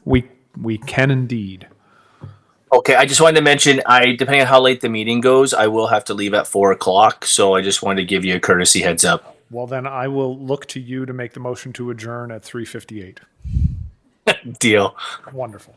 We can indeed. Okay, I just wanted to mention, depending on how late the meeting goes, I will have to leave at 4:00. So I just wanted to give you a courtesy heads up. Well, then I will look to you to make the motion to adjourn at 3:58. Deal. Wonderful.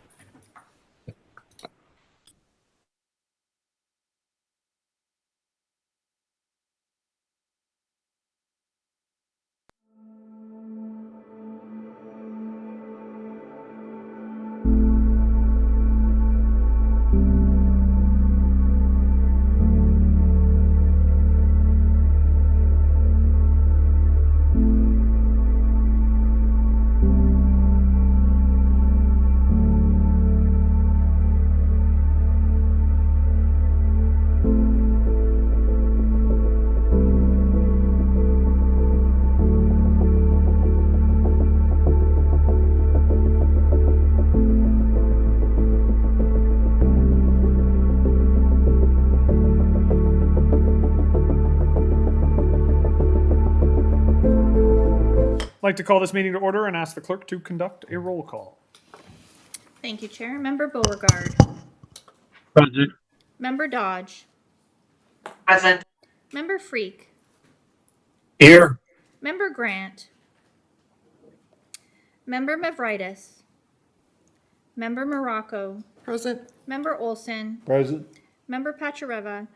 I'd like to call this meeting to order and ask the clerk to conduct a roll call. Thank you, Chair. Member Beauregard. Present. Member Dodge. Present. Member Freak. Here. Member Grant. Member Mavridis. Member Morocco. Present. Member Olson. Present. Member Pachareva.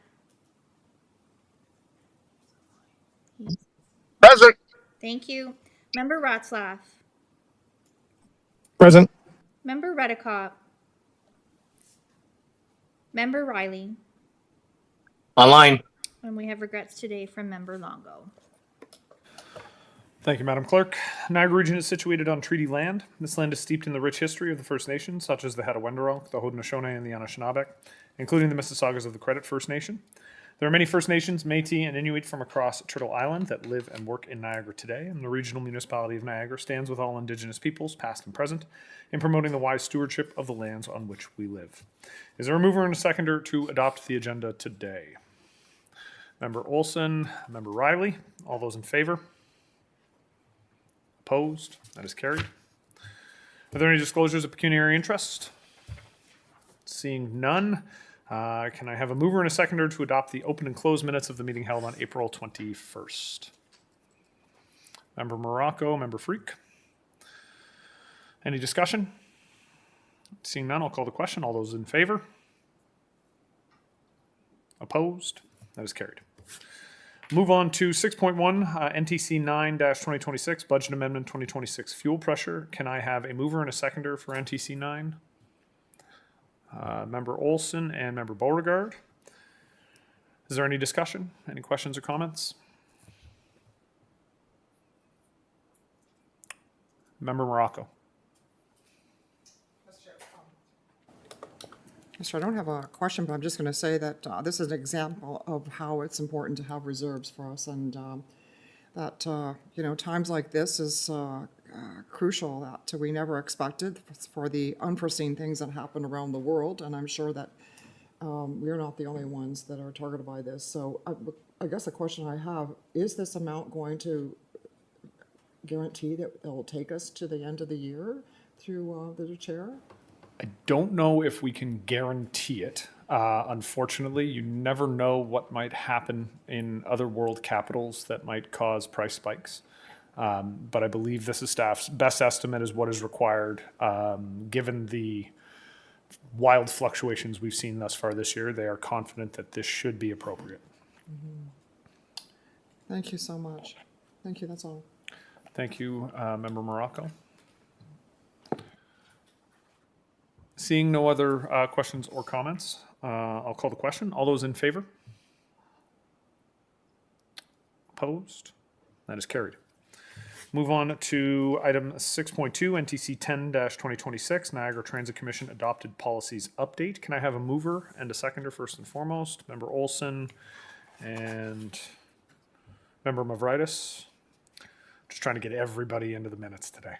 Present. Thank you. Member Ratzlaff. Present. Member Redicott. Member Riley. Online. And we have regrets today from Member Longo. Thank you, Madam Clerk. Niagara region is situated on treaty land. This land is steeped in the rich history of the First Nations, such as the Hattaway-Wendouree, the Haudenosaunee, and the Anishinaabe, including the Mississaugas of the Credit First Nation. There are many First Nations, Métis, and Inuit from across Turtle Island that live and work in Niagara today, and the regional municipality of Niagara stands with all Indigenous peoples, past and present, in promoting the wise stewardship of the lands on which we live. Is there a mover and a seconder to adopt the agenda today? Member Olson, Member Riley, all those in favor? Opposed? That is carried. Are there any disclosures of pecuniary interest? Seeing none, can I have a mover and a seconder to adopt the open and closed minutes of the meeting held on April 21st? Member Morocco, Member Freak. Any discussion? Seeing none, I'll call the question. All those in favor? Opposed? That is carried. Move on to 6.1, NTC 9-2026, Budget Amendment 2026 Fuel Pressure. Can I have a mover and a seconder for NTC 9? Member Olson and Member Beauregard. Is there any discussion? Any questions or comments? Member Morocco. So I don't have a question, but I'm just going to say that this is an example of how it's important to have reserves for us, and that times like this is crucial, that we never expected for the unforeseen things that happen around the world, and I'm sure that we're not the only ones that are targeted by this. So I guess the question I have, is this amount going to guarantee that it will take us to the end of the year through the chair? I don't know if we can guarantee it. Unfortunately, you never know what might happen in other world capitals that might cause price spikes. But I believe this is staff's best estimate is what is required. Given the wild fluctuations we've seen thus far this year, they are confident that this should be appropriate. Mm-hmm. Thank you so much. Thank you, that's all. Thank you, Member Morocco. Seeing no other questions or comments, I'll call the question. All those in favor? Opposed? That is carried. Move on to item 6.2, NTC 10-2026, Niagara Transit Commission Adopted Policies Update. Can I have a mover and a seconder first and foremost? Member Olson and Member Mavridis. Just trying to get everybody into the minutes today.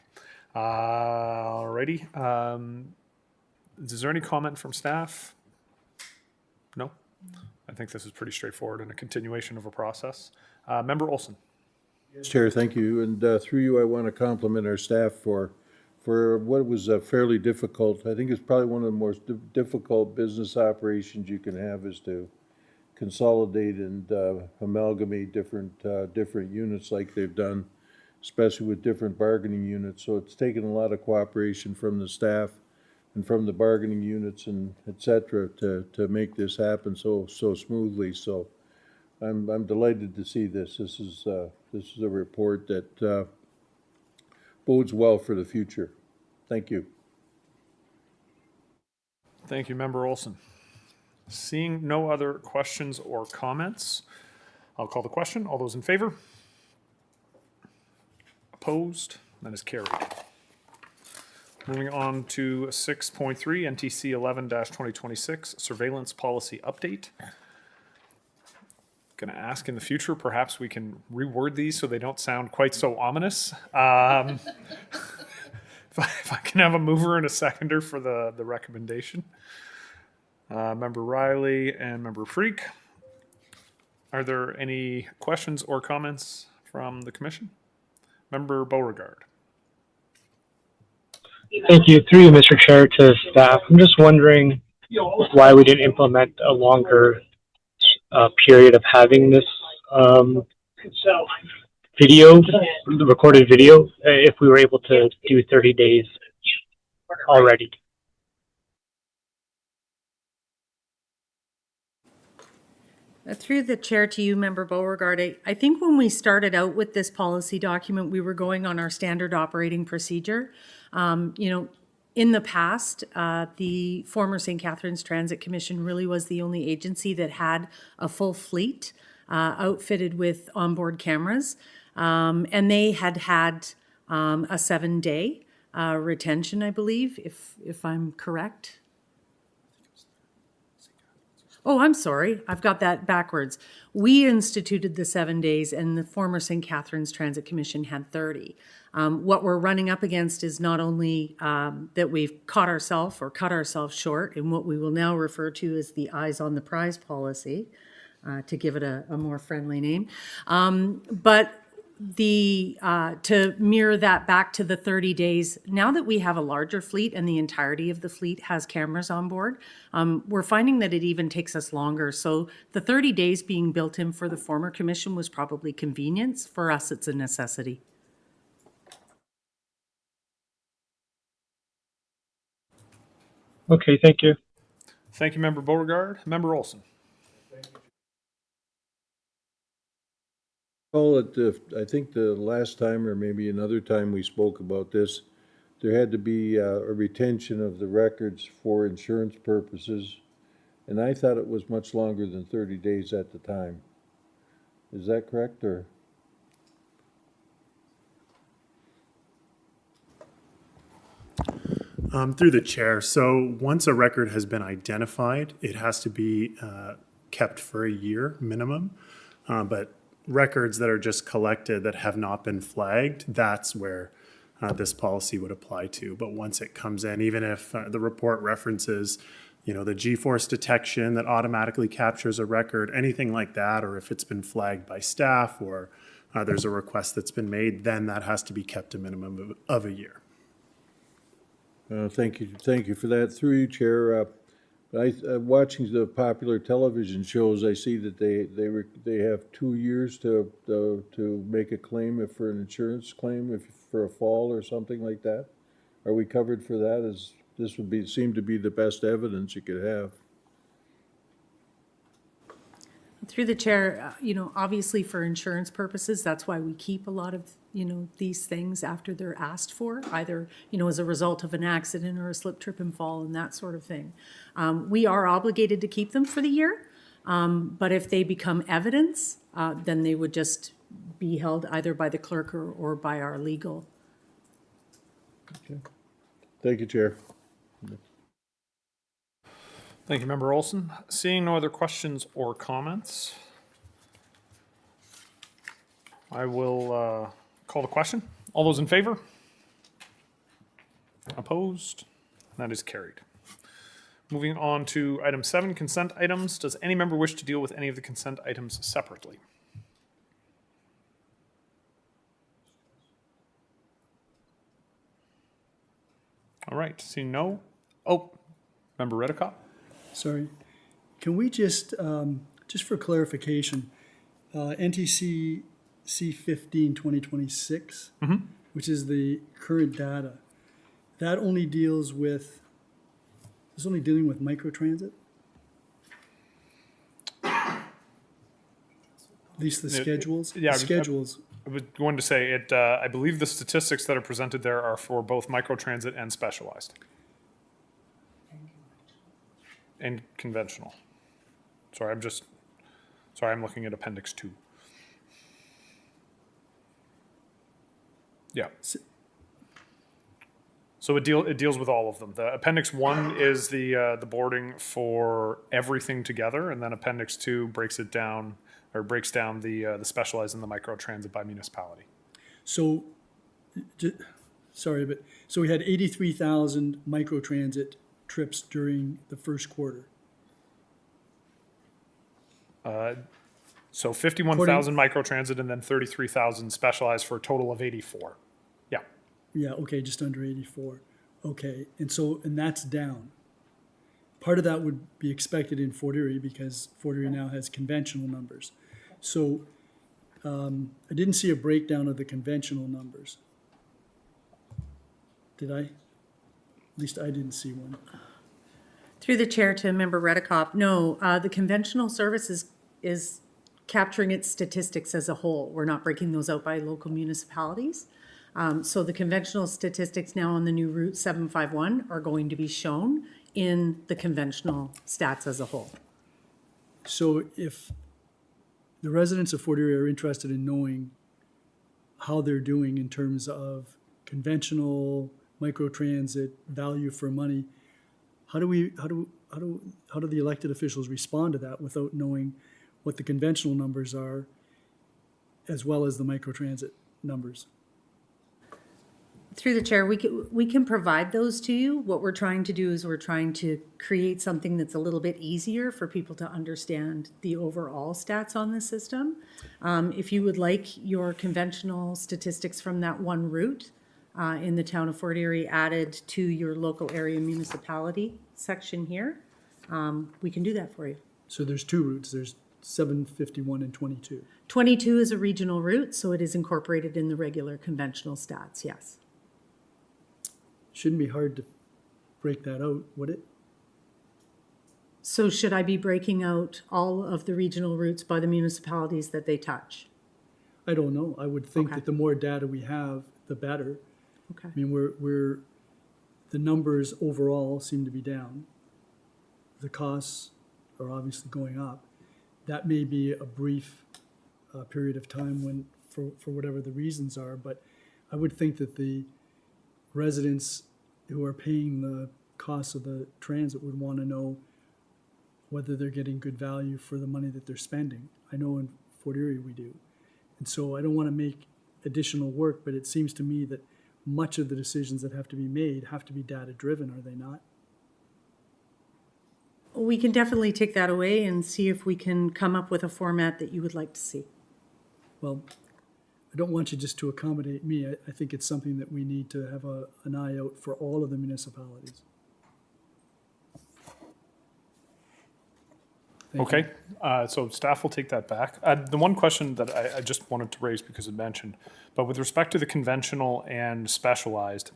Alrighty. Is there any comment from staff? No? I think this is pretty straightforward and a continuation of a process. Member Olson. Yes, Chair, thank you. And through you, I want to compliment our staff for for what was a fairly difficult, I think it's probably one of the most difficult business operations you can have is to consolidate and amalgamate different units like they've done, especially with different bargaining units. So it's taken a lot of cooperation from the staff and from the bargaining units and et cetera to make this happen so smoothly. So I'm delighted to see this. This is a report that bodes well for the future. Thank you. Thank you, Member Olson. Seeing no other questions or comments, I'll call the question. All those in favor? Opposed? That is carried. Moving on to 6.3, NTC 11-2026, Surveillance Policy Update. Going to ask in the future, perhaps we can reword these so they don't sound quite so ominous. If I can have a mover and a seconder for the recommendation. Member Riley and Member Freak. Are there any questions or comments from the commission? Member Beauregard. Thank you. Through you, Mr. Chair, to staff. I'm just wondering why we didn't implement a longer period of having this video, the recorded video, if we were able to do 30 days already. Through the chair to you, Member Beauregard, I think when we started out with this policy document, we were going on our standard operating procedure. In the past, the former St. Catharines Transit Commission really was the only agency that had a full fleet outfitted with onboard cameras. And they had a 7-day retention, I believe, if I'm correct. Oh, I'm sorry. I've got that backwards. We instituted the 7 days and the former St. Catharines Transit Commission had 30. What we're running up against is not only that we've caught ourselves or cut ourselves short in what we will now refer to as the eyes on the prize policy, to give it a more friendly name, but to mirror that back to the 30 days, now that we have a larger fleet and the entirety of the fleet has cameras on board, we're finding that it even takes us longer. So the 30 days being built in for the former commission was probably convenience. For us, it's a necessity. Okay, thank you. Thank you, Member Beauregard. Member Olson. Paul, I think the last time or maybe another time we spoke about this, there had to be a retention of the records for insurance purposes, and I thought it was much longer than 30 days at the time. Is that correct, or? Through the chair. So once a record has been identified, it has to be kept for a year minimum. But records that are just collected that have not been flagged, that's where this policy would apply to. But once it comes in, even if the report references, the G-force detection that automatically captures a record, anything like that, or if it's been flagged by staff or there's a request that's been made, then that has to be kept a minimum of a year. Thank you for that. Through you, Chair. Watching the popular television shows, I see that they have 2 years to make a claim for an insurance claim for a fall or something like that. Are we covered for that? As this would seem to be the best evidence you could have. Through the chair, obviously for insurance purposes, that's why we keep a lot of, these things after they're asked for, either, as a result of an accident or a slip, trip, and fall and that sort of thing. We are obligated to keep them for the year, but if they become evidence, then they would just be held either by the clerk or by our legal. Okay. Thank you, Chair. Thank you, Member Olson. Seeing no other questions or comments, I will call the question. All those in favor? Opposed? That is carried. Moving on to item 7, consent items. Does any member wish to deal with any of the consent items separately? right, seeing no. Oh, Member Redicott? Sorry. Can we just for clarification, NTC C15 2026, which is the current data, that only deals with, it's only dealing with microtransit? At least the schedules? yeah, The schedules. I was going to say it. I believe the statistics that are presented there are for both microtransit and specialized, and conventional. Sorry, I'm looking at Appendix 2. Yeah. So it deals with all of them. The Appendix 1 is the boarding for everything together, and then Appendix 2 breaks it down, or breaks down the specialized and the microtransit by municipality. So, sorry, but, so we had 83,000 microtransit trips during the first quarter. So 51,000 microtransit and then 33,000 specialized for a total of 84. Yeah. Yeah, okay, just under 84. Okay, and so, and that's down. Part of that would be expected in Fort Erie because Fort Erie now has conventional numbers. So I didn't see a breakdown of the conventional numbers. Did I? At least I didn't see one. Through the chair to Member Redicop, no, the conventional service is capturing its statistics as a whole. We're not breaking those out by local municipalities. So the conventional statistics now on the new Route 751 are going to be shown in the conventional stats as a whole. So if the residents of Fort Erie are interested in knowing how they're doing in terms of conventional microtransit value for money, how do the elected officials respond to that without knowing what the conventional numbers are as well as the microtransit numbers? Through the chair, we can provide those to you. What we're trying to do is we're trying to create something that's a little bit easier for people to understand the overall stats on the system. If you would like your conventional statistics from that one route in the town of Fort Erie added to your local area municipality section here, we can do that for you. So there's two routes. There's 751 and 22. 22 is a regional route, so it is incorporated in the regular conventional stats, yes. Shouldn't be hard to break that out, would it? So should I be breaking out all of the regional routes by the municipalities that they touch? I don't know. I would think Okay. that the more data we have, the better. Okay. I mean, the numbers overall seem to be down. The costs are obviously going up. That may be a brief period of time when, for whatever the reasons are, but I would think that the residents who are paying the cost of the transit would want to know whether they're getting good value for the money that they're spending. I know in Fort Erie we do. And so I don't want to make additional work, but it seems to me that much of the decisions that have to be made have to be data driven, are they not? We can definitely take that away and see if we can come up with a format that you would like to see. Well, I don't want you just to accommodate me. I think it's something that we need to have an eye out for all of the municipalities. Thank you. Okay, so staff will take that back. The one question that I just wanted to raise because it mentioned, but with respect to the conventional and specialized,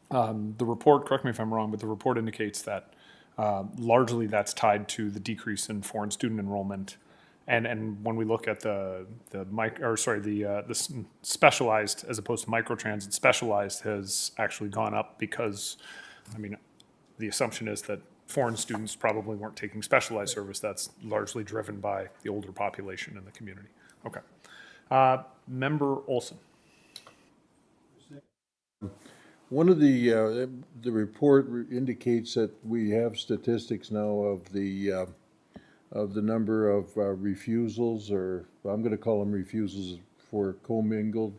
the report, correct me if I'm wrong, but the report indicates that largely that's tied to the decrease in foreign student enrollment. And when we look at the specialized as opposed to microtransit, specialized has actually gone up because, I mean, the assumption is that foreign students probably weren't taking specialized service. That's largely driven by the older population in the community. Okay. Member Olson. One of the report indicates that we have statistics now of the number of refusals, or I'm going to call them refusals for commingled.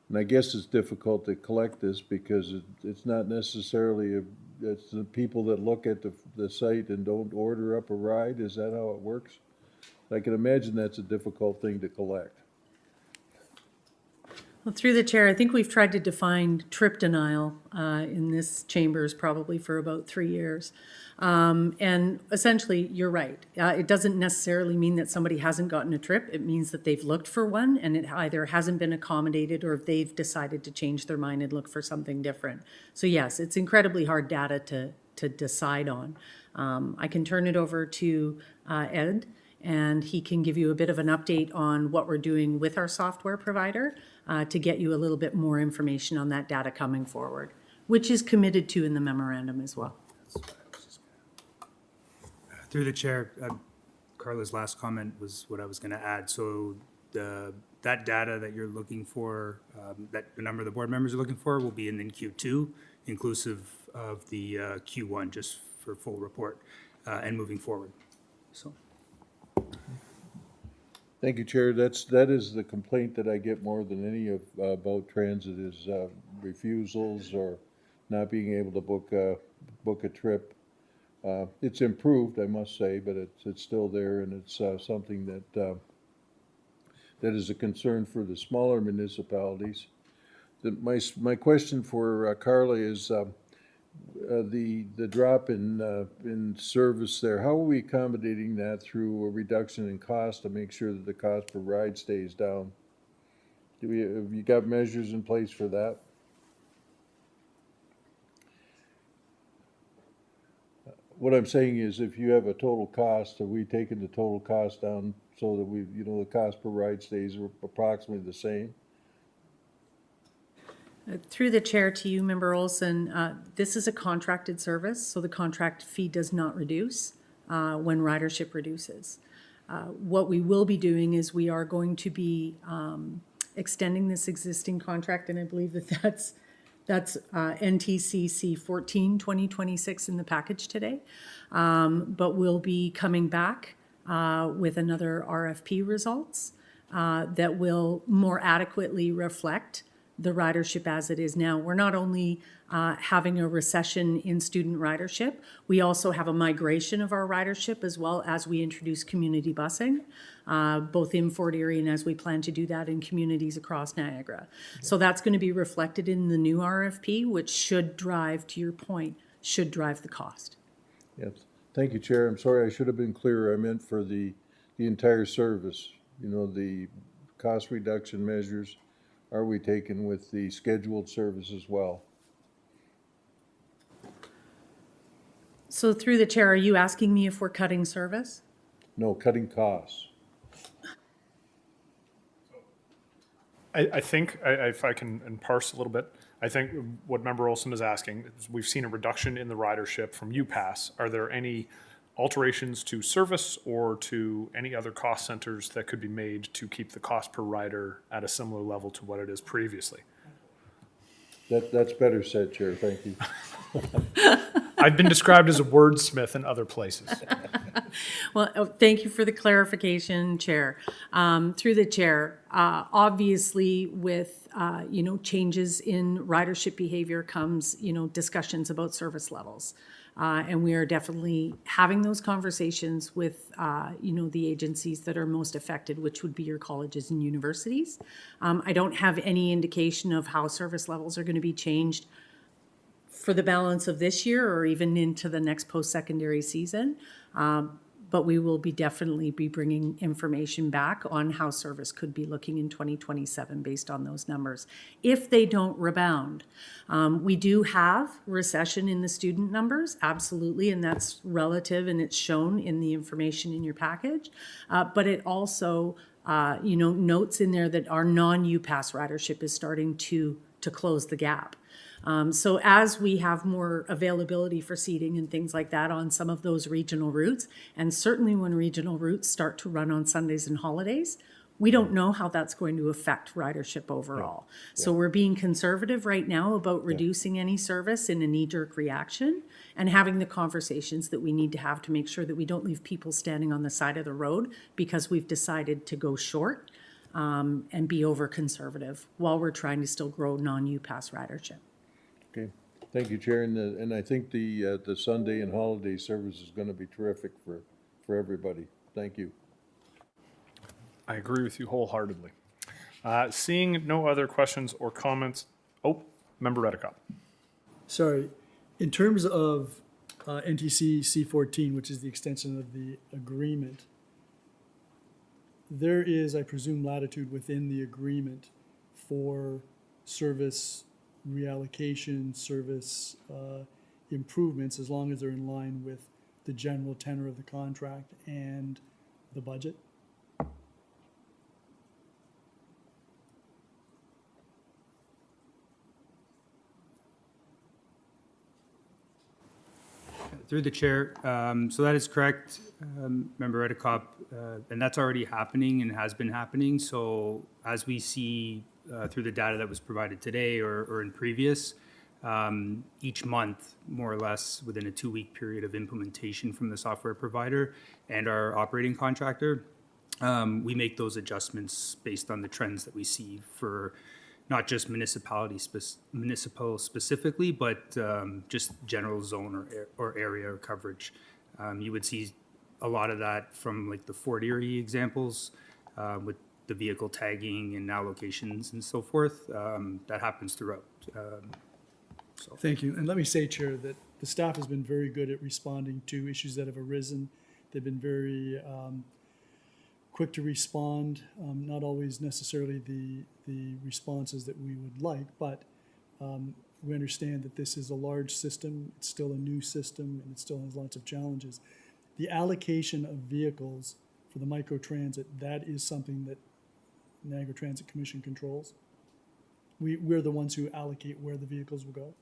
And I guess it's difficult to collect this because it's not necessarily it's the people that look at the site and don't order up a ride. Is that how it works? I can imagine that's a difficult thing to collect. Well, through the chair, I think we've tried to define trip denial in this chambers probably for about 3 years. And essentially, you're right. It doesn't necessarily mean that somebody hasn't gotten a trip. It means that they've looked for one and it either hasn't been accommodated or they've decided to change their mind and look for something different. So yes, it's incredibly hard data to decide on. I can turn it over to Ed, and he can give you a bit of an update on what we're doing with our software provider to get you a little bit more information on that data coming forward, which is committed to in the memorandum as well. Through the chair, Carla's last comment was what I was going to add. So that data that you're looking for, that a number of the board members are looking for, will be in Q2, inclusive of the Q1, just for full report and moving forward. So. Thank you, Chair. That is the complaint that I get more than any of about transit is refusals or not being able to book a trip. It's improved, I must say, but it's still there, and it's something that is a concern for the smaller municipalities. My question for Carla is the drop in service there. How are we accommodating that through a reduction in cost to make sure that the cost per ride stays down? Have you got measures in place for that? What I'm saying is, if you have a total cost, are we taking the total cost down so that the cost per ride stays approximately the same? Through the chair to you, Member Olson, this is a contracted service, so the contract fee does not reduce when ridership reduces. What we will be doing is we are going to be extending this existing contract, and I believe that's NTCC 14/2026 in the package today. But we'll be coming back with another RFP results that will more adequately reflect the ridership as it is now. We're not only having a recession in student ridership, we also have a migration of our ridership as well as we introduce community busing, both in Fort Erie and as we plan to do that in communities across Niagara. So that's going to be reflected in the new RFP, which should drive, to your point, should drive the cost. Yes. Thank you, Chair. I'm sorry, I should have been clearer. I meant for the entire service, the cost reduction measures. Are we taking with the scheduled service as well? So through the chair, are you asking me if we're cutting service? No, cutting costs. I think, if I can parse a little bit, I think what Member Olson is asking is we've seen a reduction in the ridership from UPass. Are there any alterations to service or to any other cost centers that could be made to keep the cost per rider at a similar level to what it is previously? That's better said, Chair. Thank you. I've been described as a wordsmith in other places. Well, thank you for the clarification, Chair. Through the chair, obviously with, changes in ridership behavior comes, discussions about service levels. And we are definitely having those conversations with, the agencies that are most affected, which would be your colleges and universities. I don't have any indication of how service levels are going to be changed for the balance of this year or even into the next post-secondary season. But we will definitely be bringing information back on how service could be looking in 2027 based on those numbers, if they don't rebound. We do have recession in the student numbers, absolutely, and that's relative and it's shown in the information in your package. But it also, notes in there that our non-UPass ridership is starting to close the gap. So as we have more availability for seating and things like that on some of those regional routes, and certainly when regional routes start to run on Sundays and holidays, we don't know how that's going to affect ridership overall. Yeah. So we're being conservative right now about reducing any service in a knee-jerk reaction and having the conversations that we need to have to make sure that we don't leave people standing on the side of the road because we've decided to go short and be over-conservative while we're trying to still grow non-UPass ridership. Okay, thank you, Chair. And I think the Sunday and holiday service is going to be terrific for everybody. Thank you. I agree with you wholeheartedly. Seeing no other questions or comments. Oh, Member Redicott. Sorry, in terms of NTC C14, which is the extension of the agreement, there is, I presume, latitude within the agreement for service reallocation, service improvements, as long as they're in line with the general tenor of the contract and the budget. Through the chair, so that is correct, Member Redekop, and that's already happening and has been happening. So as we see through the data that was provided today or in previous, each month, more or less within a 2-week period of implementation from the software provider and our operating contractor, we make those adjustments based on the trends that we see for not just municipal specifically, but just general zone or area or coverage. You would see a lot of that from like the Fort Erie examples with the vehicle tagging and allocations and so forth. That happens throughout. Thank you. And let me say, Chair, that the staff has been very good at responding to issues that have arisen. They've been very quick to respond, not always necessarily the responses that we would like, but we understand that this is a large system, it's still a new system, and it still has lots of challenges. The allocation of vehicles for the microtransit, that is something that Niagara Transit Commission controls. We're the ones who allocate where the vehicles will go.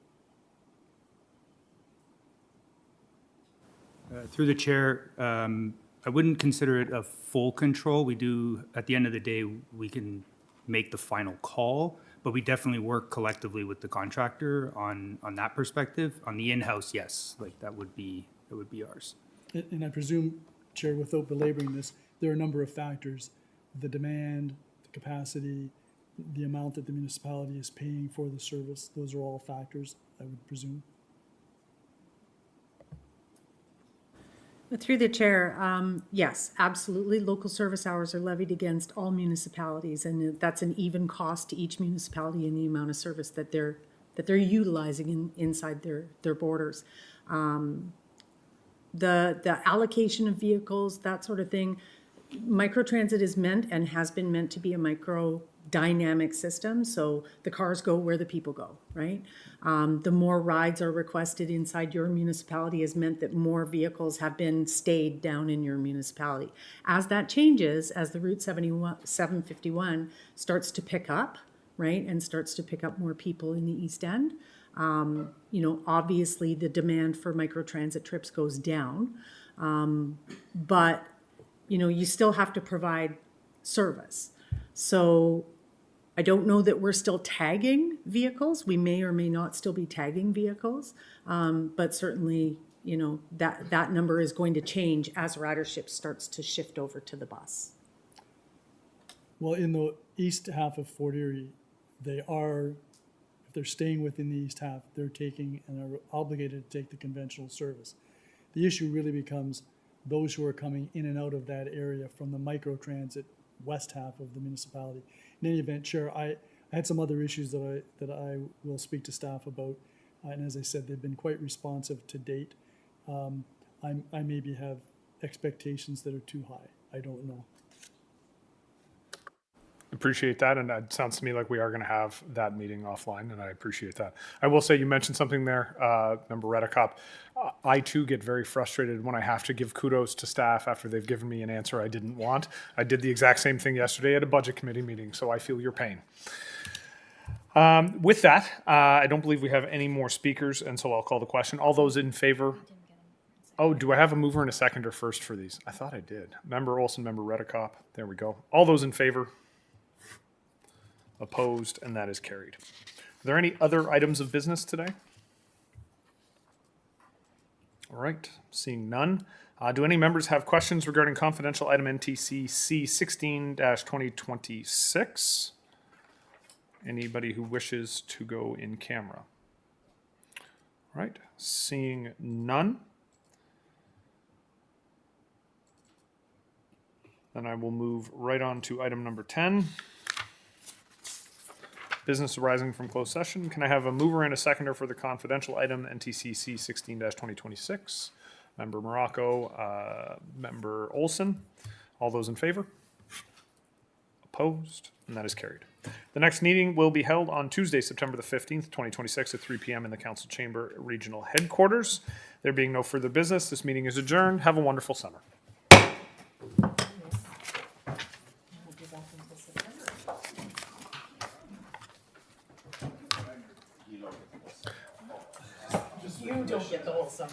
Through the chair, I wouldn't consider it a full control. We do, at the end of the day, we can make the final call, but we definitely work collectively with the contractor on that perspective. On the in-house, yes, like that would be ours. And I presume, Chair, without belaboring this, there are a number of factors: the demand, the capacity, the amount that the municipality is paying for the service. Those are all factors, I would presume. Through the chair, yes, absolutely. Local service hours are levied against all municipalities, and that's an even cost to each municipality in the amount of service that they're utilizing inside their borders. The allocation of vehicles, that sort of thing. Microtransit is meant and has been meant to be a micro dynamic system, so the cars go where the people go, right? The more rides are requested inside your municipality has meant that more vehicles have been stayed down in your municipality. As that changes, as the Route 751 starts to pick up, right, and starts to pick up more people in the East End, obviously the demand for microtransit trips goes down, but you still have to provide service. So I don't know that we're still tagging vehicles. We may or may not still be tagging vehicles, but certainly, that number is going to change as ridership starts to shift over to the bus. Well, in the east half of Fort Erie, if they're staying within the east half, they're taking and are obligated to take the conventional service. The issue really becomes those who are coming in and out of that area from the microtransit west half of the municipality. In any event, Chair, I had some other issues that I will speak to staff about, and as I said, they've been quite responsive to date. I maybe have expectations that are too high. I don't know. Appreciate that, and it sounds to me like we are going to have that meeting offline, and I appreciate that. I will say you mentioned something there, Member Redekop. I too get very frustrated when I have to give kudos to staff after they've given me an answer I didn't want. I did the exact same thing yesterday at a budget committee meeting, so I feel your pain. With that, I don't believe we have any more speakers, and so I'll call the question. All those in favor? Oh, do I have a mover and a seconder first for these? I thought I did. Member Olson, Member Redekop. There we go. All those in favor? Opposed, and that is carried. Are there any other items of business today? All right, seeing none. Do any members have questions regarding confidential item NTC C16-2026? Anybody who wishes to go in camera? All right, seeing none. Then I will move right on to item number 10. Business arising from closed session. Can I have a mover and a seconder for the confidential item NTCC 16-2026? Member Morocco, Member Olson. All those in favor? Opposed? And that is carried. The next meeting will be held on Tuesday, September the 15th, 2026 at 3 p.m. in the Council Chamber Regional Headquarters. There being no further business, this meeting is adjourned. Have a wonderful summer. You don't get the whole summer.